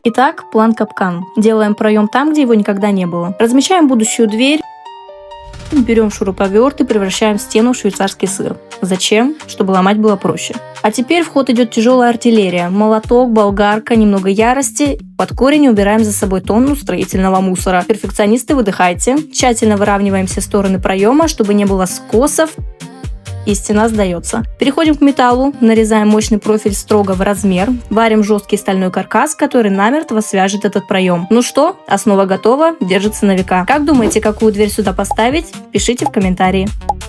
Итак, план капкан. Делаем проем там, где его никогда не было. Размещаем будущую дверь. Берем шуруповерт и превращаем стену в швейцарский сыр. Зачем? Чтобы ломать было проще. А теперь в ход идет тяжелая артиллерия. Молоток, болгарка, немного ярости. Под корень убираем за собой тонну строительного мусора. Перфекционисты, выдыхайте. Тщательно выравниваем все стороны проема, чтобы не было скосов. И стена сдается. Переходим к металлу, нарезаем мощный профиль строго в размер, варим жесткий стальной каркас, который намертво свяжет этот проем. Ну что, основа готова, держится на века. Как думаете, какую дверь сюда поставить? Пишите в комментарии.